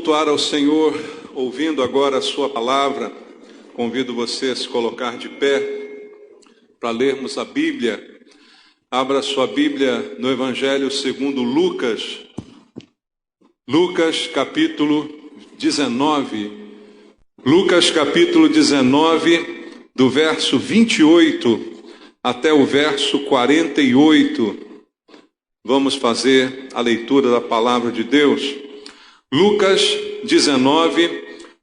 cultuar ao Senhor, ouvindo agora a sua palavra, convido você a se colocar de pé para lermos a Bíblia. Abra sua Bíblia no Evangelho segundo Lucas. Lucas capítulo 19. Lucas capítulo 19, do verso 28 até o verso 48. Vamos fazer a leitura da palavra de Deus. Lucas 19,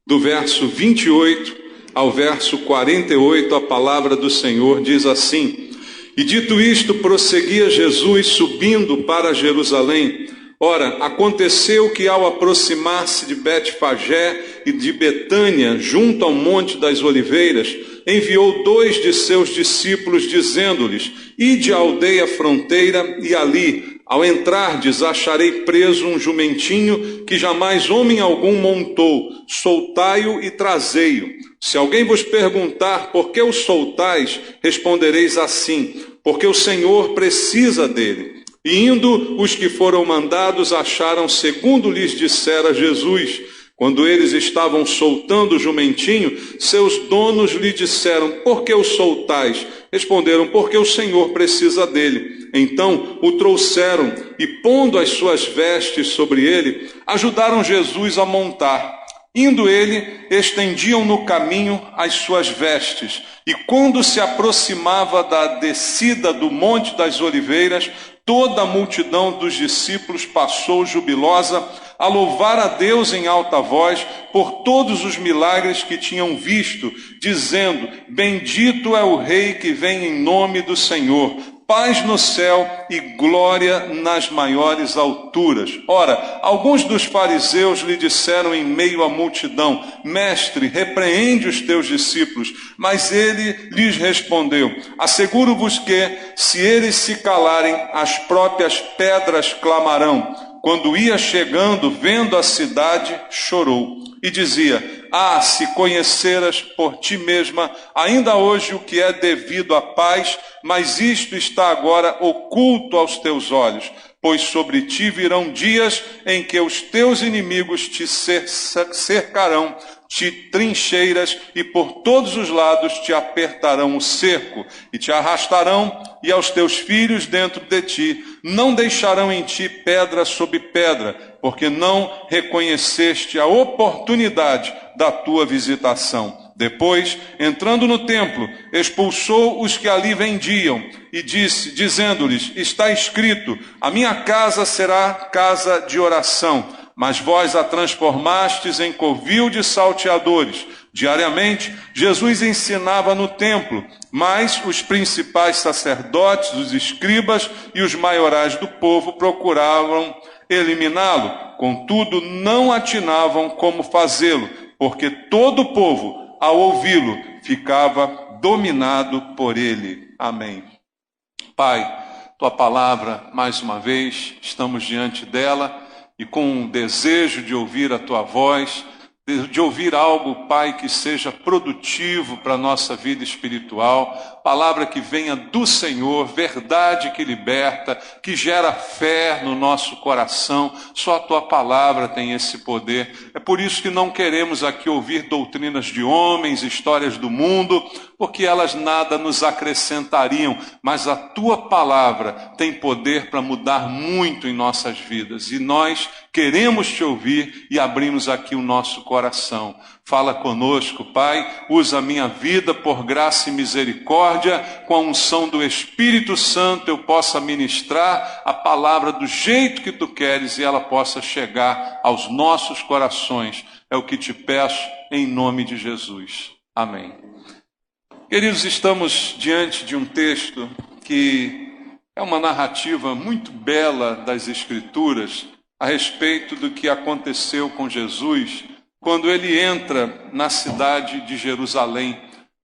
do verso 28 ao verso 48, a palavra do Senhor diz assim: E dito isto, prosseguia Jesus subindo para Jerusalém. Ora, aconteceu que ao aproximar-se de Betfagé e de Betânia, junto ao Monte das Oliveiras, enviou 2 de seus discípulos, dizendo-lhes: Ide à aldeia fronteira, e ali, ao entrardes, acharei preso um jumentinho que jamais homem algum montou. Soltai-o e trazei-o. Se alguém vos perguntar por que o soltais, respondereis assim: porque o Senhor precisa dele. E indo, os que foram mandados acharam segundo lhes dissera Jesus. Quando eles estavam soltando o jumentinho, seus donos lhe disseram: por que o soltais? Responderam: porque o Senhor precisa dele. Então o trouxeram e, pondo as suas vestes sobre ele, ajudaram Jesus a montar. Indo ele, estendiam no caminho as suas vestes. E quando se aproximava da descida do Monte das Oliveiras, toda a multidão dos discípulos passou jubilosa a louvar a Deus em alta voz por todos os milagres que tinham visto, dizendo: Bendito é o Rei que vem em nome do Senhor. Paz no céu e glória nas maiores alturas. Ora, alguns dos fariseus lhe disseram em meio à multidão: Mestre, repreende os teus discípulos. Mas ele lhes respondeu: Asseguro-vos que, se eles se calarem, as próprias pedras clamarão. Quando ia chegando, vendo a cidade, chorou e dizia: se conheceras por ti mesma, ainda hoje o que é devido à paz, mas isto está agora oculto aos teus olhos. Pois sobre ti virão dias em que os teus inimigos te cercarão, te trincheiras, e por todos os lados te apertarão o cerco, e te arrastarão, e aos teus filhos dentro de ti. Não deixarão em ti pedra sobre pedra, porque não reconheceste a oportunidade da tua visitação. Depois, entrando no templo, expulsou os que ali vendiam e dizendo-lhes: Está escrito, a minha casa será casa de oração, mas vós a transformastes em covil de salteadores. Diariamente, Jesus ensinava no templo, mas os principais sacerdotes, os escribas e os maiorais do povo procuravam eliminá-lo. Contudo, não atinavam como fazê-lo, porque todo o povo, ao ouvi-lo, ficava dominado por ele. Amém. Pai, tua palavra, mais uma vez, estamos diante dela e com um desejo de ouvir a tua voz, de ouvir algo, Pai, que seja produtivo para a nossa vida espiritual, palavra que venha do Senhor, verdade que liberta, que gera fé no nosso coração. Só a tua palavra tem esse poder. É por isso que não queremos aqui ouvir doutrinas de homens, histórias do mundo, porque elas nada nos acrescentariam, mas a tua palavra tem poder para mudar muito em nossas vidas, e nós queremos te ouvir e abrimos aqui o nosso coração. Fala conosco, Pai, usa a minha vida por graça e misericórdia, com a unção do Espírito Santo eu possa ministrar a palavra do jeito que tu queres e ela possa chegar aos nossos corações. É o que te peço em nome de Jesus. Amém. Queridos, estamos diante de um texto que é uma narrativa muito bela das Escrituras a respeito do que aconteceu com Jesus quando ele entra na cidade de Jerusalém.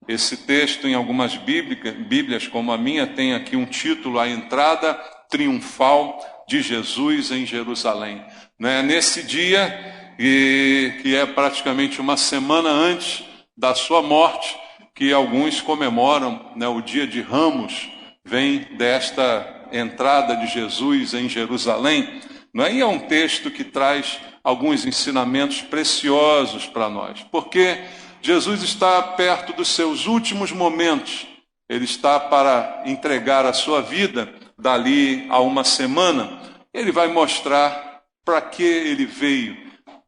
Esse texto, em algumas bíblias, como a minha, tem aqui um título: A Entrada Triunfal de Jesus em Jerusalém. Nesse dia, que é praticamente uma semana antes da sua morte, que alguns comemoram, o dia de Ramos, vem desta entrada de Jesus em Jerusalém. não é? E é um texto que traz alguns ensinamentos preciosos para nós, porque Jesus está perto dos seus últimos momentos. Ele está para entregar a sua vida dali a uma semana. Ele vai mostrar para que ele veio.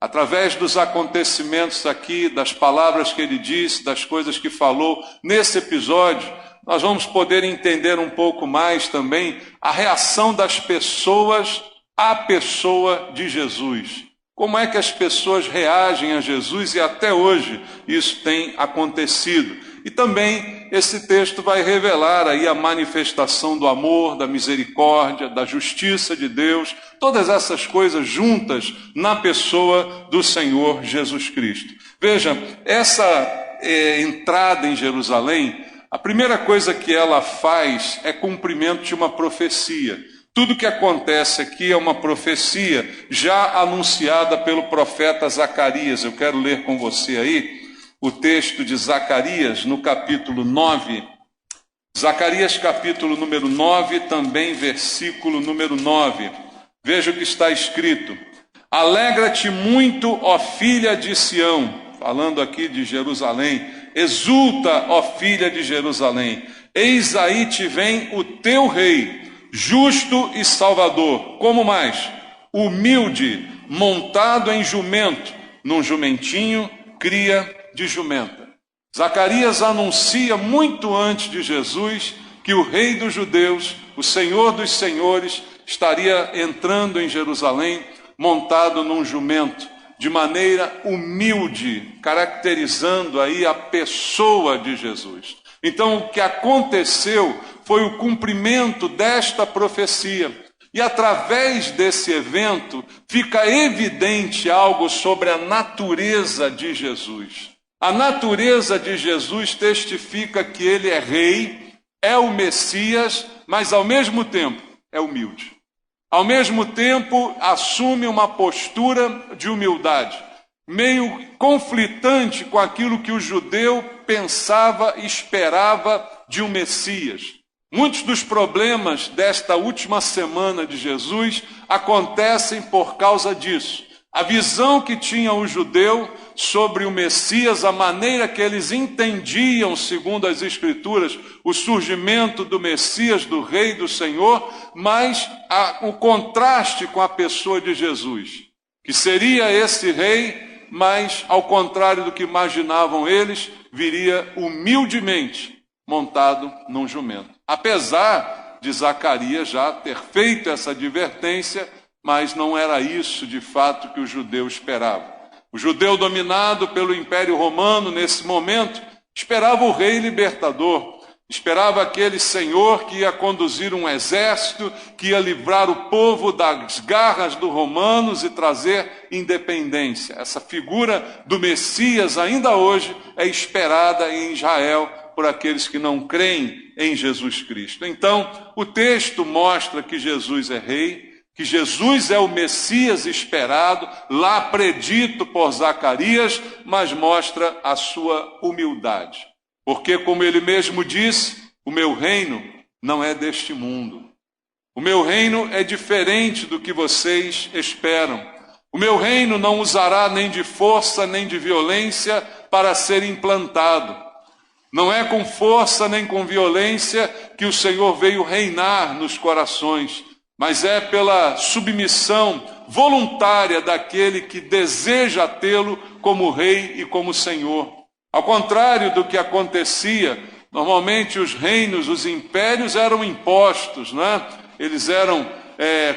Através dos acontecimentos aqui, das palavras que ele disse, das coisas que falou nesse episódio, nós vamos poder entender um pouco mais também a reação das pessoas à pessoa de Jesus. Como é que as pessoas reagem a Jesus, e até hoje isso tem acontecido. E também esse texto vai revelar aí a manifestação do amor, da misericórdia, da justiça de Deus, todas essas coisas juntas na pessoa do Senhor Jesus Cristo. Veja, essa entrada em Jerusalém, a primeira coisa que ela faz é cumprimento de uma profecia. Tudo que acontece aqui é uma profecia já anunciada pelo profeta Zacarias. Eu quero ler com você aí o texto de Zacarias no capítulo 9. Zacarias capítulo número 9, também versículo número 9. Veja o que está escrito. Alegra-te muito, ó filha de Sião, falando aqui de Jerusalém. Exulta, ó filha de Jerusalém. Eis aí te vem o teu rei, justo e salvador. Como mais? Humilde, montado em jumento, num jumentinho, cria de jumenta. Zacarias anuncia muito antes de Jesus que o rei dos judeus, o Senhor dos senhores, estaria entrando em Jerusalém montado num jumento, de maneira humilde, caracterizando aí a pessoa de Jesus. Então, o que aconteceu foi o cumprimento desta profecia. E através desse evento, fica evidente algo sobre a natureza de Jesus. A natureza de Jesus testifica que ele é rei, é o Messias, mas ao mesmo tempo é humilde. Ao mesmo tempo, assume uma postura de humildade, meio conflitante com aquilo que o judeu pensava e esperava de um Messias. Muitos dos problemas desta última semana de Jesus acontecem por causa disso. A visão que tinha o judeu sobre o Messias, a maneira que eles entendiam, segundo as Escrituras, o surgimento do Messias, do Rei, do Senhor, mas o contraste com a pessoa de Jesus, que seria esse Rei, mas ao contrário do que imaginavam eles, viria humildemente montado num jumento. Apesar de Zacarias já ter feito essa advertência, mas não era isso de fato que o judeu esperava. O judeu dominado pelo Império Romano nesse momento esperava o rei libertador, esperava aquele senhor que ia conduzir um exército, que ia livrar o povo das garras dos romanos e trazer independência. Essa figura do Messias ainda hoje é esperada em Israel por aqueles que não creem em Jesus Cristo. Então, o texto mostra que Jesus é rei, que Jesus é o Messias esperado, lá predito por Zacarias, mas mostra a sua humildade. Porque, como ele mesmo disse, o meu reino não é deste mundo. O meu reino é diferente do que vocês esperam. O meu reino não usará nem de força nem de violência para ser implantado. Não é com força nem com violência que o Senhor veio reinar nos corações, mas é pela submissão voluntária daquele que deseja tê-lo como rei e como senhor. Ao contrário do que acontecia, normalmente os reinos, os impérios eram impostos, né? Eles eram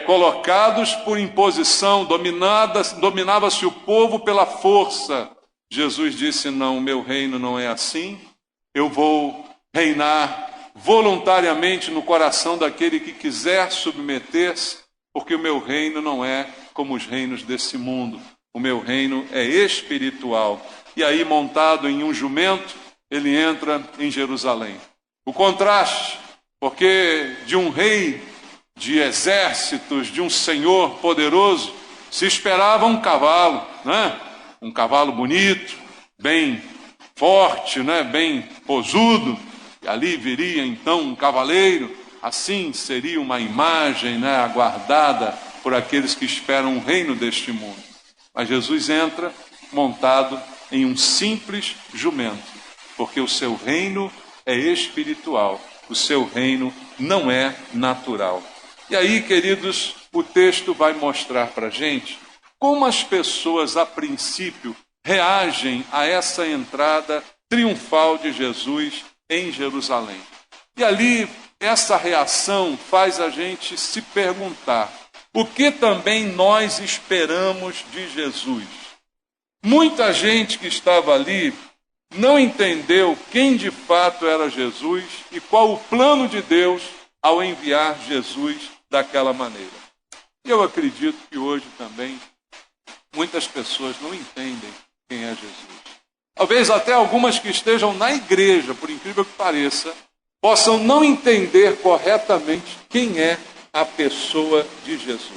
colocados por imposição, dominava-se o povo pela força. Jesus disse, não, o meu reino não é assim, eu vou reinar voluntariamente no coração daquele que quiser submeter-se, porque o meu reino não é como os reinos desse mundo. O meu reino é espiritual. E aí, montado em um jumento, ele entra em Jerusalém. O contraste, porque de um rei de exércitos, de um senhor poderoso, se esperava um cavalo, né? Um cavalo bonito, bem forte, né? Bem posudo. E ali viria então um cavaleiro, assim seria uma imagem, né, aguardada por aqueles que esperam o reino deste mundo. Mas Jesus entra montado em um simples jumento, porque o seu reino é espiritual, o seu reino não é natural. E aí, queridos, o texto vai mostrar para a gente como as pessoas, a princípio, reagem a essa entrada triunfal de Jesus em Jerusalém. E ali, essa reação faz a gente se perguntar: o que também nós esperamos de Jesus? Muita gente que estava ali não entendeu quem de fato era Jesus e qual o plano de Deus ao enviar Jesus daquela maneira. E eu acredito que hoje também muitas pessoas não entendem quem é Jesus. Talvez até algumas que estejam na igreja, por incrível que pareça, possam não entender corretamente quem é a pessoa de Jesus.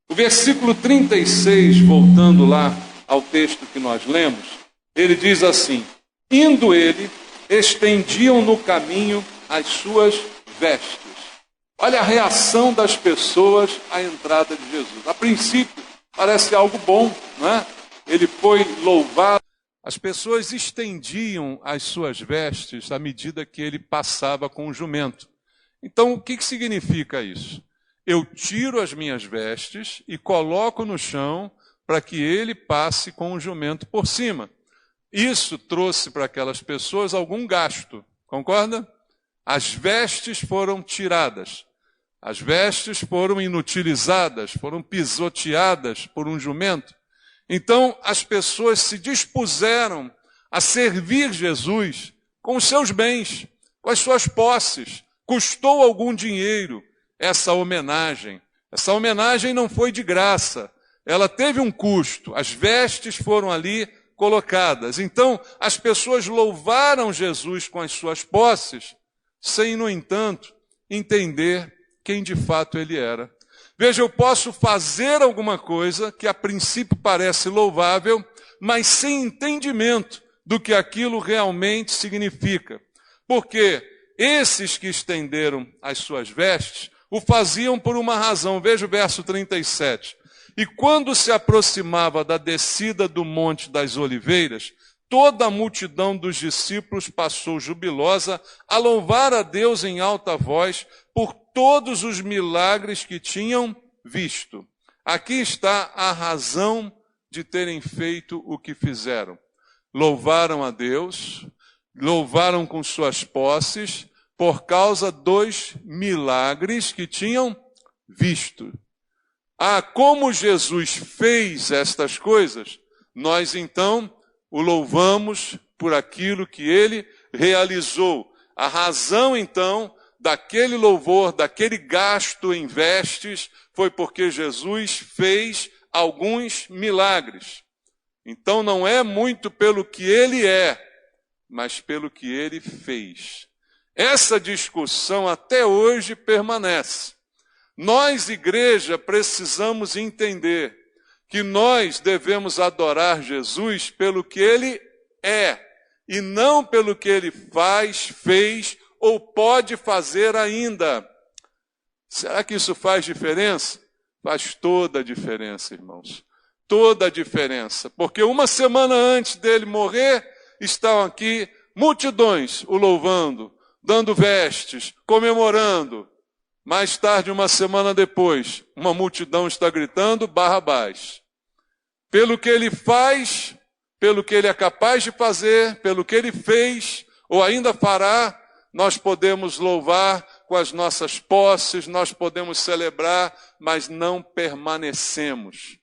O versículo 36, voltando lá ao texto que nós lemos, ele diz assim: indo ele, estendiam no caminho as suas vestes. Olha a reação das pessoas à entrada de Jesus. A princípio, parece algo bom, não é? Ele foi louvado. As pessoas estendiam as suas vestes à medida que ele passava com o jumento. Então, o que significa isso? Eu tiro as minhas vestes e coloco no chão para que ele passe com o jumento por cima. Isso trouxe para aquelas pessoas algum gasto, concorda? As vestes foram tiradas, as vestes foram inutilizadas, foram pisoteadas por um jumento. Então, as pessoas se dispuseram a servir Jesus com os seus bens, com as suas posses. Custou algum dinheiro essa homenagem. Essa homenagem não foi de graça, ela teve um custo. As vestes foram ali colocadas. Então, as pessoas louvaram Jesus com as suas posses, sem, no entanto, entender quem de fato ele era. Veja, eu posso fazer alguma coisa que a princípio parece louvável, mas sem entendimento do que aquilo realmente significa. Porque esses que estenderam as suas vestes o faziam por uma razão. Veja o verso 37. E quando se aproximava da descida do Monte das Oliveiras, toda a multidão dos discípulos passou jubilosa a louvar a Deus em alta voz por todos os milagres que tinham visto. Aqui está a razão de terem feito o que fizeram. Louvaram a Deus, louvaram com suas posses, por causa dos milagres que tinham visto. Como Jesus fez estas coisas, nós então o louvamos por aquilo que ele realizou. A razão então daquele louvor, daquele gasto em vestes, foi porque Jesus fez alguns milagres. Então não é muito pelo que ele é, mas pelo que ele fez. Essa discussão até hoje permanece. Nós, igreja, precisamos entender que nós devemos adorar Jesus pelo que ele é, e não pelo que ele faz, fez ou pode fazer ainda. Será que isso faz diferença? Faz toda a diferença, irmãos. Toda a diferença. Porque uma semana antes dele morrer, estão aqui multidões o louvando, dando vestes, comemorando. Mais tarde, uma semana depois, uma multidão está gritando Barrabás. Pelo que ele faz, pelo que ele é capaz de fazer, pelo que ele fez ou ainda fará, nós podemos louvar com as nossas posses, nós podemos celebrar, mas não permanecemos.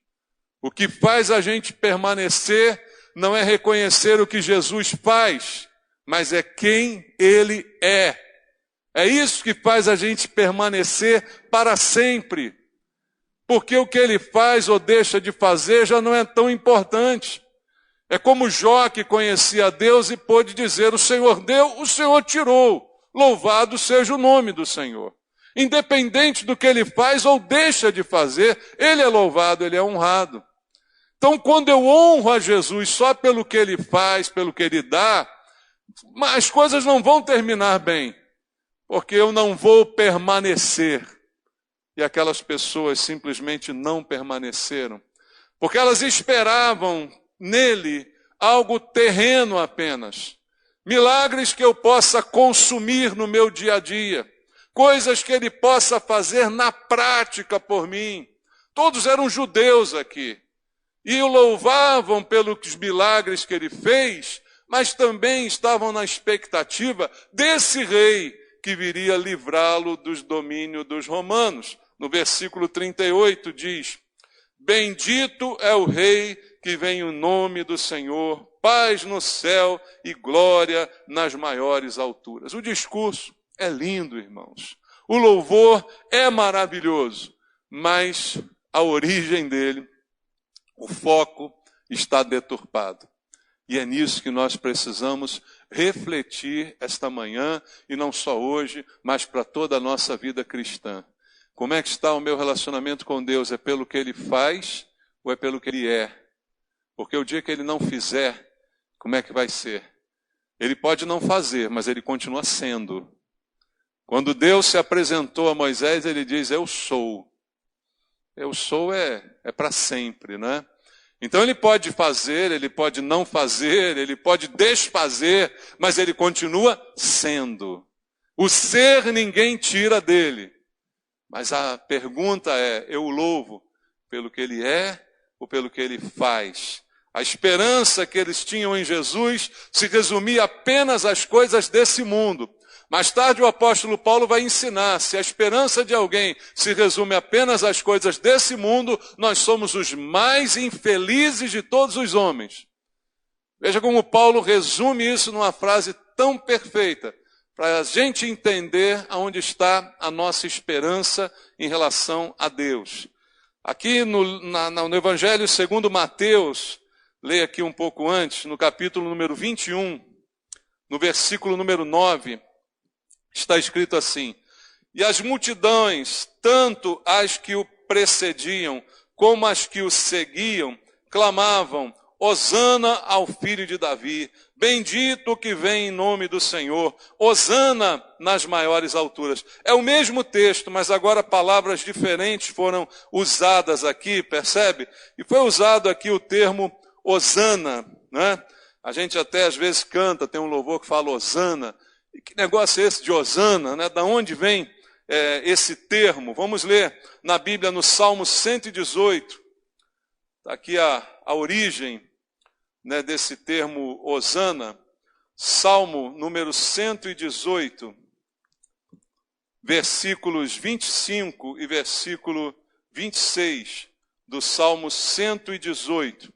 O que faz a gente permanecer não é reconhecer o que Jesus faz, mas é quem ele é. É isso que faz a gente permanecer para sempre. Porque o que ele faz ou deixa de fazer já não é tão importante. É como Jó, que conhecia a Deus e pôde dizer: o Senhor deu, o Senhor tirou. Louvado seja o nome do Senhor. Independente do que ele faz ou deixa de fazer, ele é louvado, ele é honrado. Então, quando eu honro a Jesus só pelo que ele faz, pelo que ele dá, as coisas não vão terminar bem, porque eu não vou permanecer. e aquelas pessoas simplesmente não permaneceram, porque elas esperavam nele algo terreno apenas, milagres que eu possa consumir no meu dia a dia, coisas que ele possa fazer na prática por mim. Todos eram judeus aqui, e o louvavam pelos milagres que ele fez, mas também estavam na expectativa desse rei que viria livrá-lo dos domínios dos romanos. No versículo 38 diz: bendito é o rei que vem em nome do Senhor, paz no céu e glória nas maiores alturas. O discurso é lindo, irmãos. O louvor é maravilhoso, mas a origem dele, o foco está deturpado. E é nisso que nós precisamos refletir esta manhã, e não só hoje, mas para toda a nossa vida cristã. Como é que está o meu relacionamento com Deus? É pelo que Ele faz ou é pelo que Ele é? Porque o dia que Ele não fizer, como é que vai ser? Ele pode não fazer, mas Ele continua sendo. Quando Deus se apresentou a Moisés, Ele diz, eu sou. Eu sou é para sempre, né? Então ele pode fazer, ele pode não fazer, ele pode desfazer, mas ele continua sendo. O ser ninguém tira dele. Mas a pergunta é, eu o louvo pelo que ele é ou pelo que ele faz? A esperança que eles tinham em Jesus se resumia apenas às coisas desse mundo. Mais tarde o apóstolo Paulo vai ensinar, se a esperança de alguém se resume apenas às coisas desse mundo, nós somos os mais infelizes de todos os homens. Veja como Paulo resume isso numa frase tão perfeita, para a gente entender aonde está a nossa esperança em relação a Deus. Aqui no Evangelho segundo Mateus, leia aqui um pouco antes, no capítulo número 21, no versículo número 9, está escrito assim: e as multidões, tanto as que o precediam, como as que o seguiam, clamavam, Hosana ao filho de Davi, bendito o que vem em nome do Senhor, Hosana nas maiores alturas. É o mesmo texto, mas agora palavras diferentes foram usadas aqui, percebe? E foi usado aqui o termo Hosana, né? A gente até às vezes canta, tem um louvor que fala Hosana. E que negócio é esse de Hosana, né? Da onde vem esse termo? Vamos ler na Bíblia no Salmo 118. Está aqui a origem, né, desse termo Hosana. Salmo número 118, versículos 25 e versículo 26 do Salmo 118.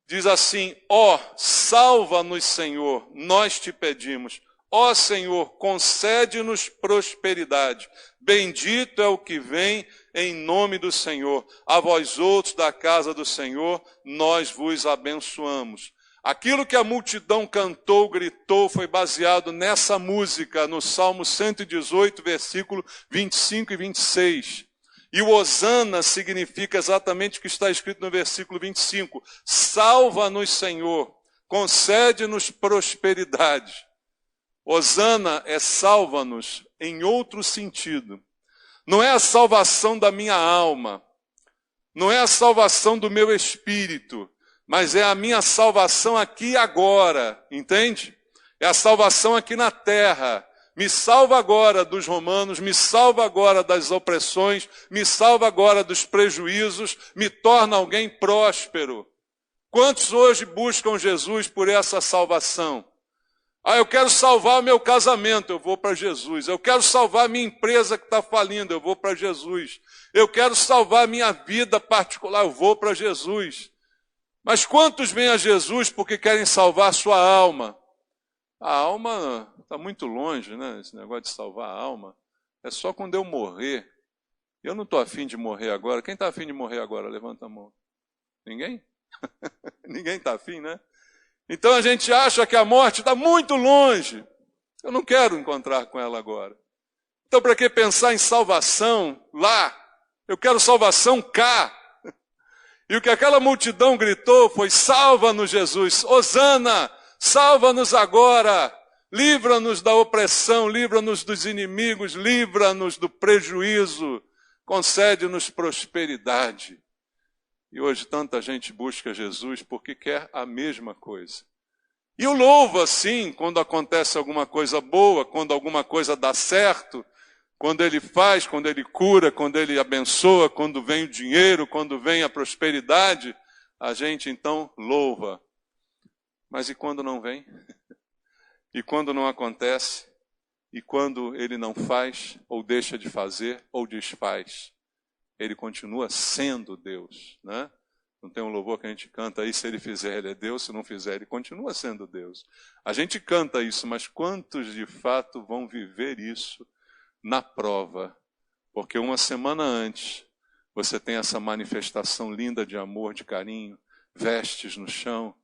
Diz assim, ó, salva-nos, Senhor, nós te pedimos. Ó Senhor, concede-nos prosperidade. Bendito é o que vem em nome do Senhor. A vós outros da casa do Senhor, nós vos abençoamos. Aquilo que a multidão cantou, gritou, foi baseado nessa música, no Salmo 118, versículo 25 e 26. E o Hosana significa exatamente o que está escrito no versículo 25. Salva-nos, Senhor, concede-nos prosperidade. Hosana é salva-nos em outro sentido. Não é a salvação da minha alma, não é a salvação do meu espírito, mas é a minha salvação aqui e agora, entende? É a salvação aqui na terra. Me salva agora dos romanos, me salva agora das opressões, me salva agora dos prejuízos, me torna alguém próspero. Quantos hoje buscam Jesus por essa salvação? Ah, eu quero salvar o meu casamento, eu vou para Jesus. Eu quero salvar a minha empresa que está falindo, eu vou para Jesus. Eu quero salvar a minha vida particular, eu vou para Jesus. Mas quantos vêm a Jesus porque querem salvar a sua alma? A alma está muito longe, né? Esse negócio de salvar a alma. É só quando eu morrer. Eu não estou afim de morrer agora. Quem está afim de morrer agora? Levanta a mão. Ninguém? Ninguém está afim, né? Então a gente acha que a morte está muito longe. Eu não quero encontrar com ela agora. Então para que pensar em salvação lá? Eu quero salvação cá. E o que aquela multidão gritou foi, salva-nos, Jesus, Hosana, salva-nos agora, livra-nos da opressão, livra-nos dos inimigos, livra-nos do prejuízo. concede-nos prosperidade. E hoje tanta gente busca Jesus porque quer a mesma coisa. E o louva, sim, quando acontece alguma coisa boa, quando alguma coisa dá certo, quando ele faz, quando ele cura, quando ele abençoa, quando vem o dinheiro, quando vem a prosperidade, a gente então louva. Mas e quando não vem? E quando não acontece? E quando ele não faz, ou deixa de fazer, ou desfaz? Ele continua sendo Deus, né? Não tem um louvor que a gente canta aí, se ele fizer, ele é Deus, se não fizer, ele continua sendo Deus. A gente canta isso, mas quantos de fato vão viver isso na prova? Porque uma semana antes, você tem essa manifestação linda de amor, de carinho, vestes no chão,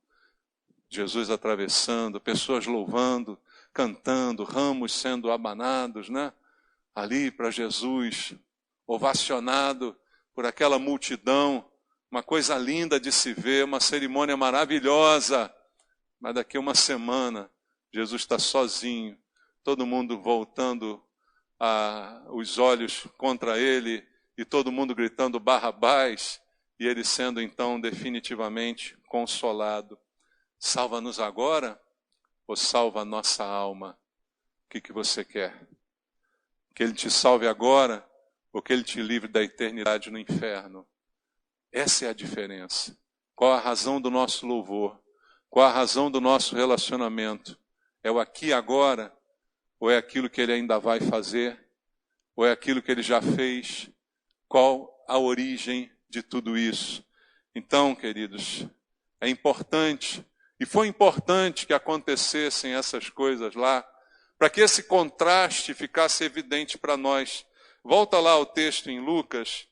Jesus atravessando, pessoas louvando, cantando, ramos sendo abanados, né? Ali para Jesus, ovacionado por aquela multidão, uma coisa linda de se ver, uma cerimônia maravilhosa. Mas daqui a uma semana, Jesus está sozinho, todo mundo voltando os olhos contra ele, e todo mundo gritando Barrabás, e ele sendo então definitivamente consolado. Salva-nos agora ou salva a nossa alma? O que você quer? Que ele te salve agora ou que ele te livre da eternidade no inferno? Essa é a diferença. Qual a razão do nosso louvor? Qual a razão do nosso relacionamento? É o aqui e agora? Ou é aquilo que ele ainda vai fazer? Ou é aquilo que ele já fez? Qual a origem de tudo isso? Então, queridos, é importante, e foi importante que acontecessem essas coisas lá, para que esse contraste ficasse evidente para nós. Volta lá ao texto em Lucas,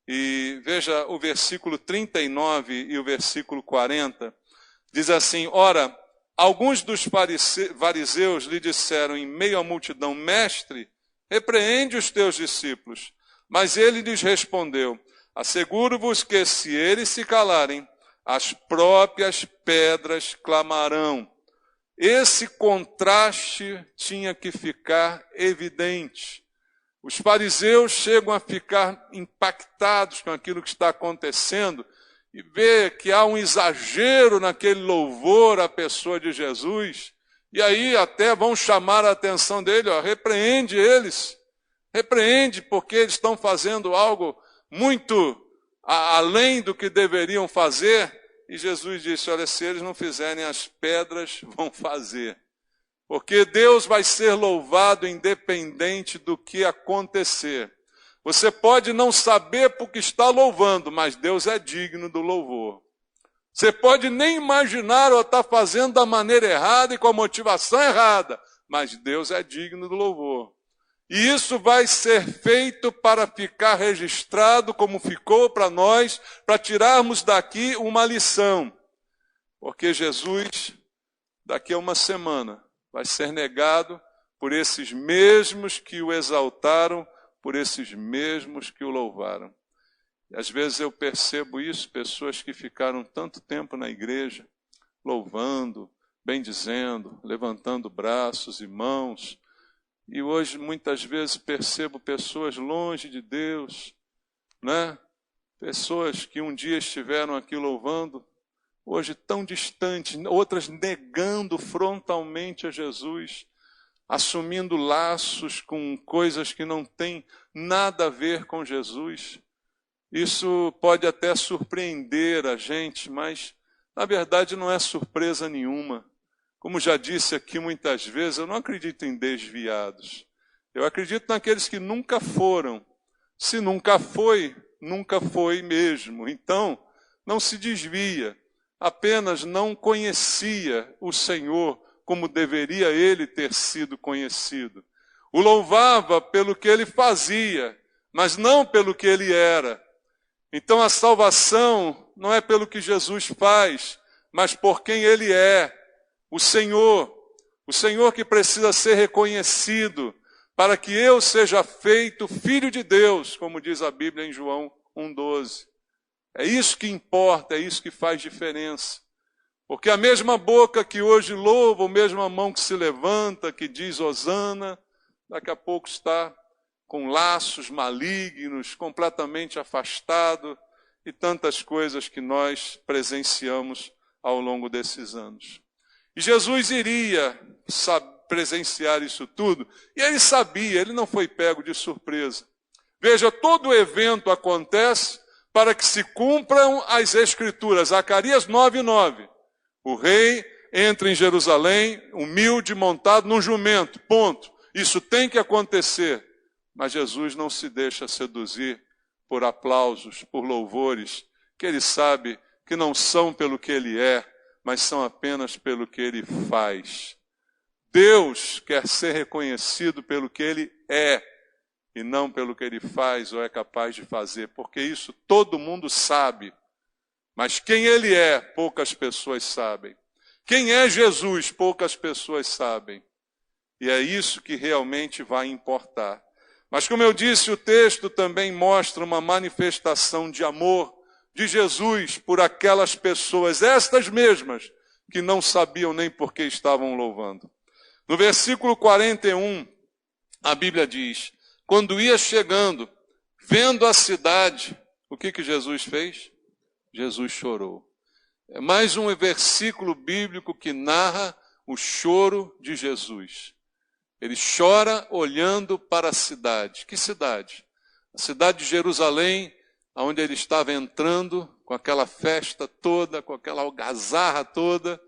e veja o versículo 39 e o versículo 40. Diz assim: ora, alguns dos fariseus lhe disseram em meio à multidão: Mestre, repreende os teus discípulos. Mas ele lhes respondeu: asseguro-vos que se eles se calarem, as próprias pedras clamarão. Esse contraste tinha que ficar evidente. Os fariseus chegam a ficar impactados com aquilo que está acontecendo e vê que há um exagero naquele louvor à pessoa de Jesus. E aí até vão chamar a atenção dele, repreende eles. Repreende porque eles estão fazendo algo muito além do que deveriam fazer. E Jesus disse: olha, se eles não fizerem, as pedras vão fazer. Porque Deus vai ser louvado independente do que acontecer. Você pode não saber porque está louvando, mas Deus é digno do louvor. Você pode nem imaginar ou estar fazendo da maneira errada e com a motivação errada, mas Deus é digno do louvor. E isso vai ser feito para ficar registrado como ficou para nós, para tirarmos daqui uma lição. Porque Jesus, daqui a uma semana, vai ser negado por esses mesmos que o exaltaram, por esses mesmos que o louvaram. E às vezes eu percebo isso, pessoas que ficaram tanto tempo na igreja, louvando, bendizendo, levantando braços e mãos, e hoje muitas vezes percebo pessoas longe de Deus, né? Pessoas que um dia estiveram aqui louvando, hoje tão distantes, outras negando frontalmente a Jesus, assumindo laços com coisas que não têm nada a ver com Jesus. Isso pode até surpreender a gente, mas na verdade não é surpresa nenhuma. Como já disse aqui muitas vezes, eu não acredito em desviados. Eu acredito naqueles que nunca foram. Se nunca foi, nunca foi mesmo. Então, não se desvia. Apenas não conhecia o Senhor como deveria ele ter sido conhecido. O louvava pelo que ele fazia, mas não pelo que ele era. Então a salvação não é pelo que Jesus faz, mas por quem ele é. O Senhor que precisa ser reconhecido para que eu seja feito filho de Deus, como diz a Bíblia em João 1,12. É isso que importa, é isso que faz diferença. Porque a mesma boca que hoje louva, a mesma mão que se levanta, que diz Hosana, daqui a pouco está com laços malignos, completamente afastado, e tantas coisas que nós presenciamos ao longo desses anos. E Jesus iria presenciar isso tudo, e ele sabia, ele não foi pego de surpresa. Veja, todo o evento acontece para que se cumpram as Escrituras. Zacarias 9:9. O rei entra em Jerusalém, humilde, montado num jumento. Ponto. Isso tem que acontecer. Mas Jesus não se deixa seduzir por aplausos, por louvores, que ele sabe que não são pelo que ele é, mas são apenas pelo que ele faz. Deus quer ser reconhecido pelo que ele é, e não pelo que ele faz ou é capaz de fazer, porque isso todo mundo sabe. Mas quem ele é, poucas pessoas sabem. Quem é Jesus, poucas pessoas sabem. E é isso que realmente vai importar. Mas como eu disse, o texto também mostra uma manifestação de amor de Jesus por aquelas pessoas, estas mesmas, que não sabiam nem por que estavam louvando. No versículo 41, a Bíblia diz: quando ia chegando, vendo a cidade, o que Jesus fez? Jesus chorou. É mais um versículo bíblico que narra o choro de Jesus. Ele chora olhando para a cidade. Que cidade? A cidade de Jerusalém, onde ele estava entrando, com aquela festa toda, com aquela algazarra toda.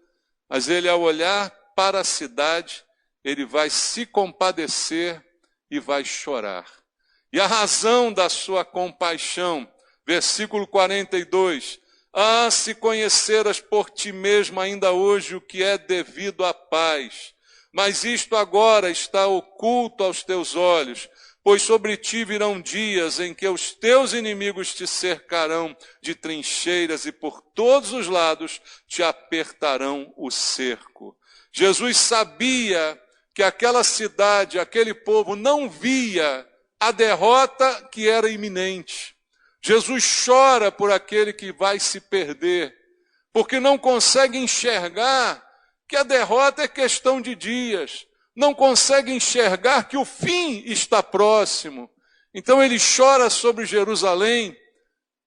Mas ele, ao olhar para a cidade, ele vai se compadecer e vai chorar. E a razão da sua compaixão, versículo 42, se conheceras por ti mesmo ainda hoje o que é devido à paz, mas isto agora está oculto aos teus olhos, pois sobre ti virão dias em que os teus inimigos te cercarão de trincheiras e por todos os lados te apertarão o cerco. Jesus sabia que aquela cidade, aquele povo não via a derrota que era iminente. Jesus chora por aquele que vai se perder, porque não consegue enxergar que a derrota é questão de dias, não consegue enxergar que o fim está próximo. Então ele chora sobre Jerusalém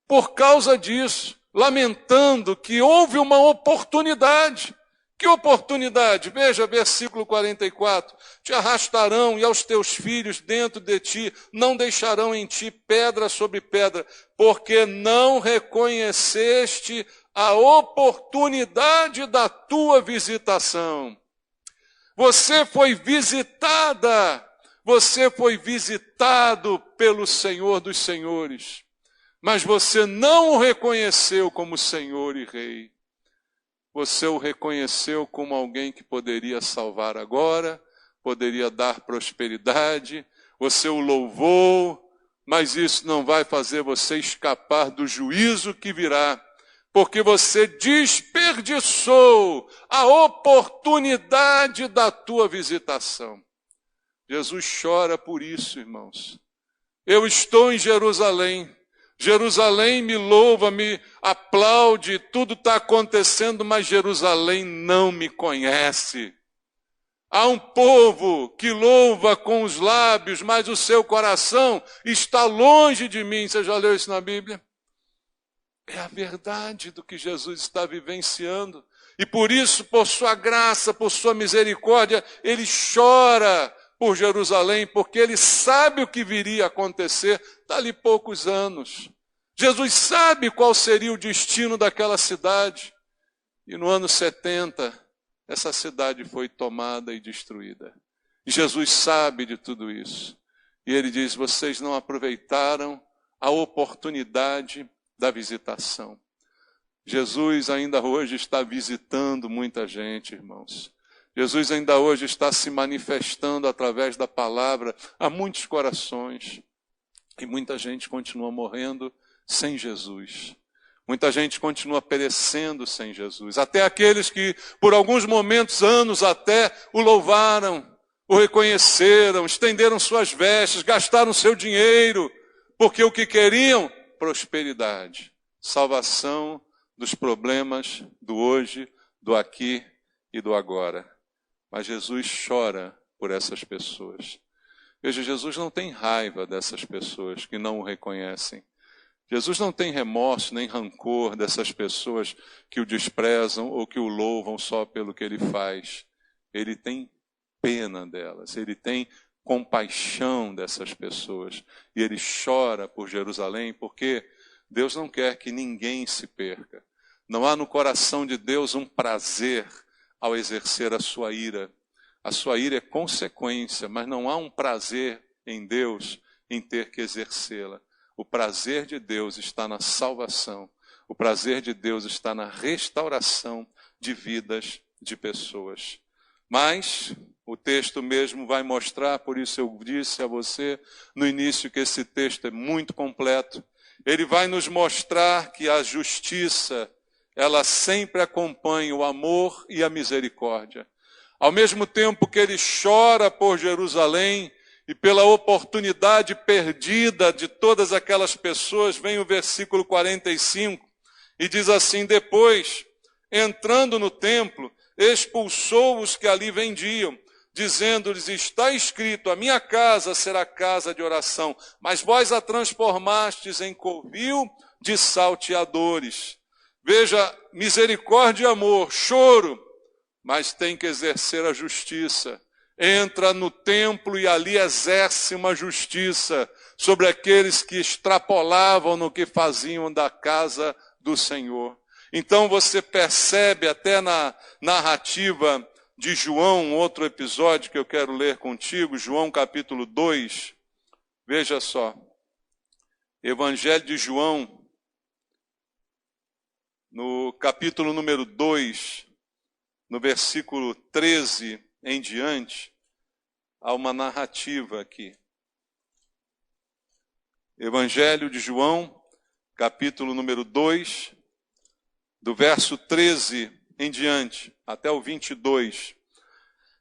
por causa disso, lamentando que houve uma oportunidade. Que oportunidade? Veja, versículo 44. Te arrastarão e aos teus filhos dentro de ti, não deixarão em ti pedra sobre pedra, porque não reconheceste a oportunidade da tua visitação. Você foi visitada, você foi visitado pelo Senhor dos Senhores, mas você não o reconheceu como Senhor e Rei. Você o reconheceu como alguém que poderia salvar agora, poderia dar prosperidade, você o louvou, mas isso não vai fazer você escapar do juízo que virá, porque você desperdiçou a oportunidade da tua visitação. Jesus chora por isso, irmãos. Eu estou em Jerusalém. Jerusalém me louva, me aplaude, tudo está acontecendo, mas Jerusalém não me conhece. Há um povo que louva com os lábios, mas o seu coração está longe de mim. Você já leu isso na Bíblia? É a verdade do que Jesus está vivenciando. E por isso, por sua graça, por sua misericórdia, ele chora por Jerusalém, porque ele sabe o que viria a acontecer dali poucos anos. Jesus sabe qual seria o destino daquela cidade. E no ano 70, essa cidade foi tomada e destruída. E Jesus sabe de tudo isso. E ele diz: vocês não aproveitaram a oportunidade da visitação. Jesus ainda hoje está visitando muita gente, irmãos. Jesus ainda hoje está se manifestando através da palavra a muitos corações. E muita gente continua morrendo sem Jesus. Muita gente continua perecendo sem Jesus. Até aqueles que, por alguns momentos, anos até, o louvaram, o reconheceram, estenderam suas vestes, gastaram seu dinheiro, porque o que queriam? Prosperidade, salvação dos problemas do hoje, do aqui e do agora. Mas Jesus chora por essas pessoas. Veja, Jesus não tem raiva dessas pessoas que não o reconhecem. Jesus não tem remorso nem rancor dessas pessoas que o desprezam ou que o louvam só pelo que ele faz. Ele tem pena delas, ele tem compaixão dessas pessoas. E ele chora por Jerusalém porque Deus não quer que ninguém se perca. Não há no coração de Deus um prazer ao exercer a sua ira. A sua ira é consequência, mas não há um prazer em Deus em ter que exercê-la. O prazer de Deus está na salvação. O prazer de Deus está na restauração de vidas de pessoas. Mas o texto mesmo vai mostrar, por isso eu disse a você no início que esse texto é muito completo. Ele vai nos mostrar que a justiça, ela sempre acompanha o amor e a misericórdia. Ao mesmo tempo que ele chora por Jerusalém, e pela oportunidade perdida de todas aquelas pessoas, vem o versículo 45, e diz assim: depois, entrando no templo, expulsou os que ali vendiam, dizendo-lhes: está escrito, a minha casa será casa de oração, mas vós a transformastes em covil de salteadores. Veja, misericórdia e amor, choro, mas tem que exercer a justiça. Entra no templo e ali exerce uma justiça sobre aqueles que extrapolavam no que faziam da casa do Senhor. Então você percebe até na narrativa de João, outro episódio que eu quero ler contigo, João capítulo 2, veja só, Evangelho de João, no capítulo número 2, no versículo 13 em diante, há uma narrativa aqui. Evangelho de João, capítulo número 2, do verso 13 em diante, até o 22.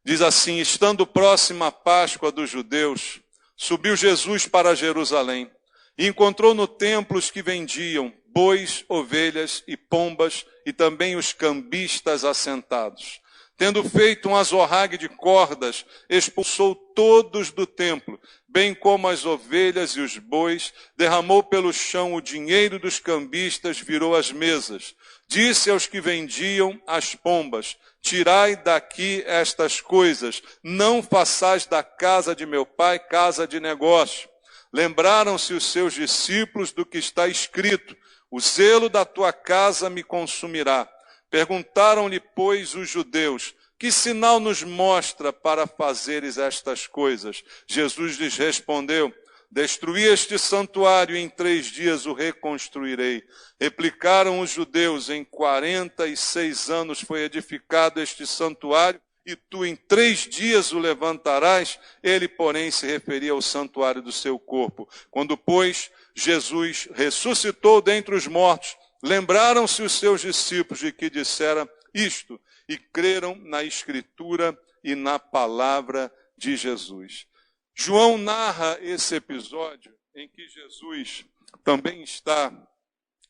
Diz assim: estando próxima a Páscoa dos judeus, subiu Jesus para Jerusalém e encontrou no templo os que vendiam bois, ovelhas e pombas e também os cambistas assentados. Tendo feito um azorrague de cordas, expulsou todos do templo, bem como as ovelhas e os bois, derramou pelo chão o dinheiro dos cambistas, virou as mesas. Disse aos que vendiam as pombas: tirai daqui estas coisas, não façais da casa de meu pai casa de negócio. Lembraram-se os seus discípulos do que está escrito: o zelo da tua casa me consumirá. Perguntaram-lhe, pois, os judeus: que sinal nos mostra para fazeres estas coisas? Jesus lhes respondeu: destruí este santuário e em 3 dias o reconstruirei. Replicaram os judeus: em 46 anos foi edificado este santuário, e tu em 3 dias o levantarás? Ele, porém, se referia ao santuário do seu corpo. Quando, pois, Jesus ressuscitou dentre os mortos, lembraram-se os seus discípulos de que dissera isto, e creram na Escritura e na palavra de Jesus. João narra esse episódio em que Jesus também está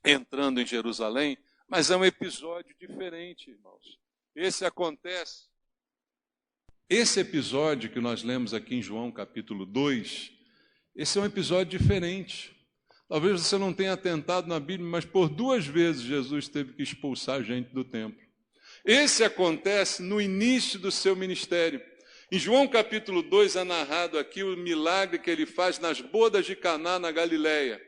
entrando em Jerusalém, mas é um episódio diferente, irmãos. Esse episódio que nós lemos aqui em João capítulo 2, esse é um episódio diferente. Talvez você não tenha atentado na Bíblia, mas por 2 vezes Jesus teve que expulsar gente do templo. Esse acontece no início do seu ministério. Em João capítulo 2 é narrado aqui o milagre que ele faz nas bodas de Caná, na Galileia,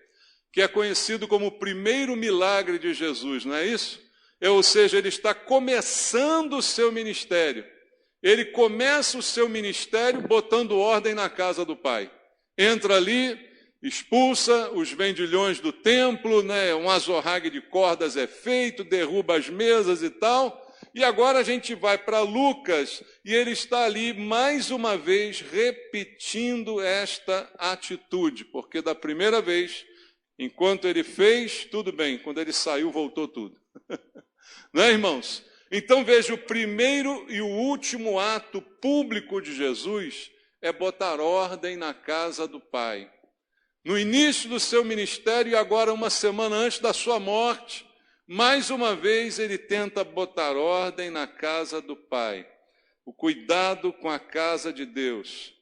que é conhecido como o primeiro milagre de Jesus, não é isso? Ou seja, ele está começando o seu ministério. Ele começa o seu ministério botando ordem na casa do Pai. Entra ali, expulsa os vendilhões do templo, né? Um azorrague de cordas é feito, derruba as mesas e tal. E agora a gente vai para Lucas e ele está ali mais uma vez repetindo esta atitude, porque da primeira vez, enquanto ele fez, tudo bem, quando ele saiu, voltou tudo. Não é, irmãos? Então veja, o primeiro e o último ato público de Jesus é botar ordem na casa do Pai. No início do seu ministério e agora uma semana antes da sua morte, mais uma vez ele tenta botar ordem na casa do Pai. O cuidado com a casa de Deus.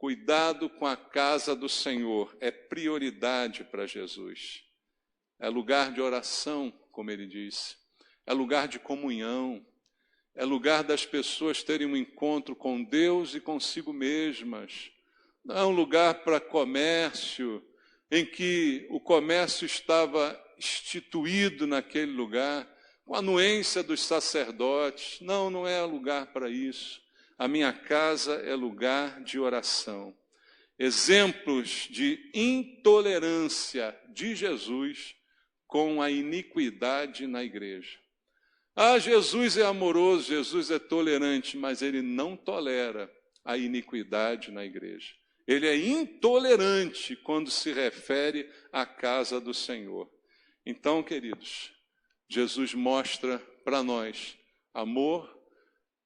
Cuidado com a casa do Senhor é prioridade para Jesus. É lugar de oração, como ele disse. É lugar de comunhão. É lugar das pessoas terem um encontro com Deus e consigo mesmas. Não é um lugar para comércio, em que o comércio estava instituído naquele lugar, com a anuência dos sacerdotes. Não, não é lugar para isso. A minha casa é lugar de oração. Exemplos de intolerância de Jesus com a iniquidade na igreja. Ah, Jesus é amoroso, Jesus é tolerante, mas ele não tolera a iniquidade na igreja. Ele é intolerante quando se refere à casa do Senhor. Então, queridos, Jesus mostra para nós amor,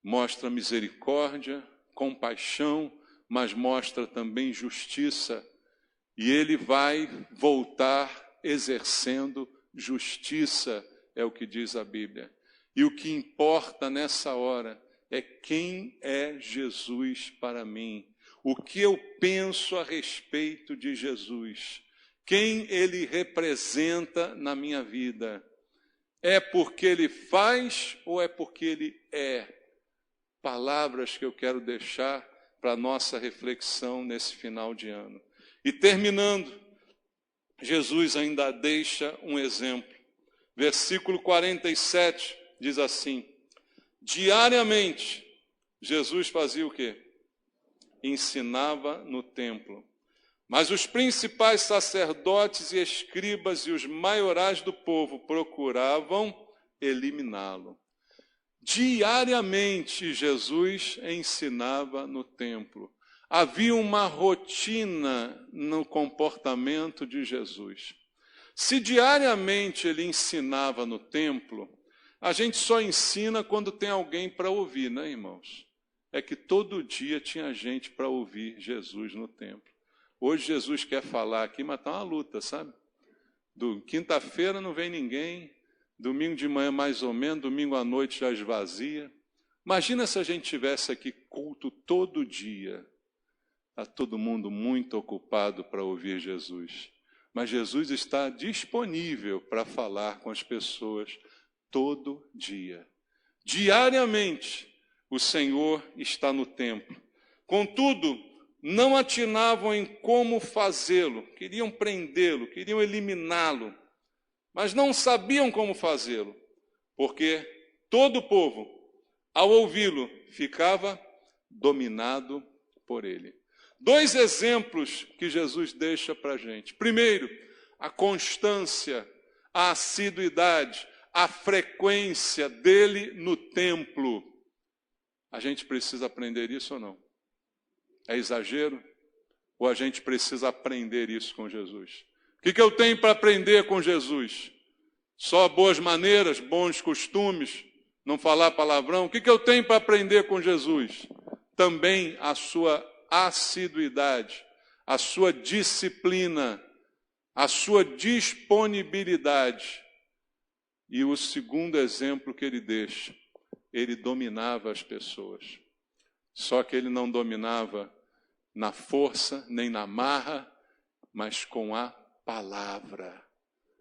mostra misericórdia, compaixão, mas mostra também justiça. E ele vai voltar exercendo justiça, é o que diz a Bíblia. E o que importa nessa hora é quem é Jesus para mim. O que eu penso a respeito de Jesus. Quem ele representa na minha vida. É porque ele faz ou é porque ele é? Palavras que eu quero deixar para a nossa reflexão nesse final de ano. E terminando, Jesus ainda deixa um exemplo. Versículo 47 diz assim: diariamente, Jesus fazia o quê? Ensinava no templo. Mas os principais sacerdotes e escribas e os maiorais do povo procuravam eliminá-lo. Diariamente, Jesus ensinava no templo. Havia uma rotina no comportamento de Jesus. Se diariamente ele ensinava no templo, a gente só ensina quando tem alguém para ouvir, né, irmãos? É que todo dia tinha gente para ouvir Jesus no templo. Hoje Jesus quer falar aqui, mas está uma luta, sabe? Quinta-feira não vem ninguém, domingo de manhã mais ou menos, domingo à noite já esvazia. Imagina se a gente tivesse aqui culto todo dia. Está todo mundo muito ocupado para ouvir Jesus. Mas Jesus está disponível para falar com as pessoas todo dia. Diariamente, o Senhor está no templo. Contudo, não atinavam em como fazê-lo. Queriam prendê-lo, queriam eliminá-lo. Mas não sabiam como fazê-lo. Porque todo o povo, ao ouvi-lo, ficava dominado por ele. 2 exemplos que Jesus deixa para a gente. Primeiro, a constância, a assiduidade, a frequência dele no templo. A gente precisa aprender isso ou não? É exagero? Ou a gente precisa aprender isso com Jesus? O que eu tenho para aprender com Jesus? Só boas maneiras, bons costumes, não falar palavrão? O que eu tenho para aprender com Jesus? Também a sua assiduidade, a sua disciplina, a sua disponibilidade. E o segundo exemplo que ele deixa, ele dominava as pessoas. Só que ele não dominava na força, nem na marra, mas com a palavra.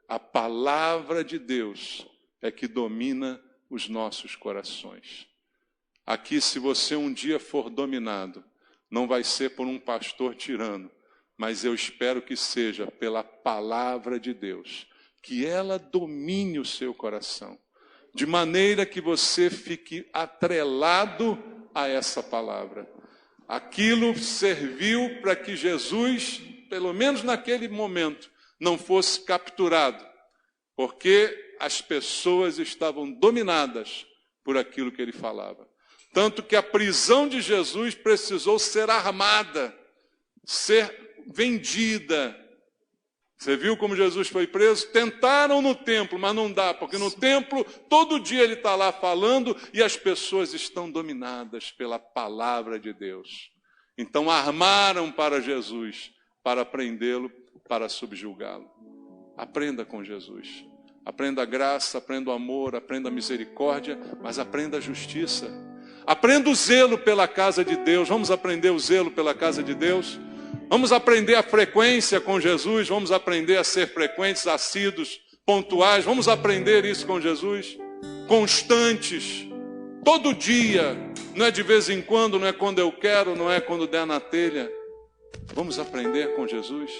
A palavra de Deus é que domina os nossos corações. Aqui, se você um dia for dominado, não vai ser por um pastor tirano, mas eu espero que seja pela palavra de Deus, que ela domine o seu coração, de maneira que você fique atrelado a essa palavra. Aquilo serviu para que Jesus, pelo menos naquele momento, não fosse capturado, porque as pessoas estavam dominadas por aquilo que ele falava. Tanto que a prisão de Jesus precisou ser armada, ser vendida. Você viu como Jesus foi preso? Tentaram no templo, mas não dá, porque no templo, todo dia ele está lá falando e as pessoas estão dominadas pela palavra de Deus. Então armaram para Jesus, para prendê-lo, para subjugá-lo. Aprenda com Jesus. Aprenda a graça, aprenda o amor, aprenda a misericórdia, mas aprenda a justiça. Aprenda o zelo pela casa de Deus. Vamos aprender o zelo pela casa de Deus? Vamos aprender a frequência com Jesus? Vamos aprender a ser frequentes, assíduos, pontuais? Vamos aprender isso com Jesus? Constantes, todo dia, não é de vez em quando, não é quando eu quero, não é quando der na telha. Vamos aprender com Jesus?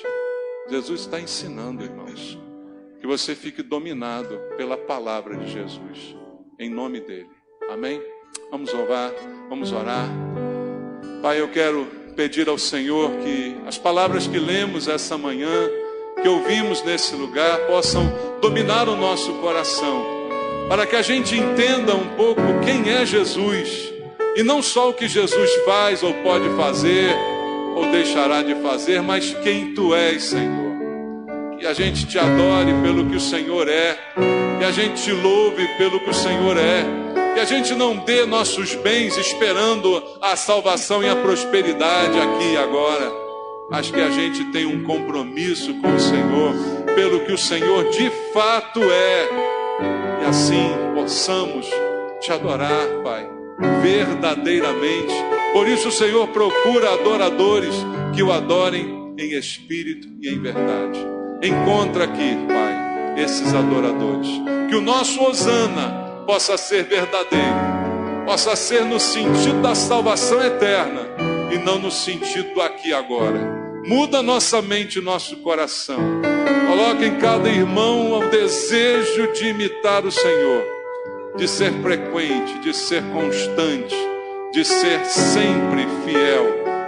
Jesus está ensinando, irmãos, que você fique dominado pela palavra de Jesus, em nome dele. Amém? Vamos orar. Pai, eu quero pedir ao Senhor que as palavras que lemos essa manhã, que ouvimos nesse lugar, possam dominar o nosso coração, para que a gente entenda um pouco quem é Jesus, e não só o que Jesus faz ou pode fazer, ou deixará de fazer, mas quem Tu és, Senhor. Que a gente Te adore pelo que o Senhor é, que a gente Te louve pelo que o Senhor é, que a gente não dê nossos bens esperando a salvação e a prosperidade aqui e agora, mas que a gente tenha um compromisso com o Senhor, pelo que o Senhor de fato é, e assim possamos Te adorar, Pai, verdadeiramente. Por isso o Senhor procura adoradores que o adorem em espírito e em verdade. Encontra aqui, Pai, esses adoradores. Que o nosso hosana possa ser verdadeiro, possa ser no sentido da salvação eterna e não no sentido do aqui e agora. Muda nossa mente e nosso coração. Coloca em cada irmão o desejo de imitar o Senhor, de ser frequente, de ser constante, de ser sempre fiel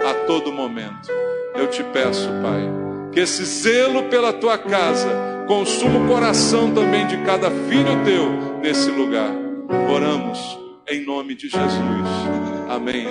a todo momento. Eu te peço, Pai, que esse zelo pela Tua casa consuma o coração também de cada filho Teu nesse lugar. Oramos em nome de Jesus. Amém.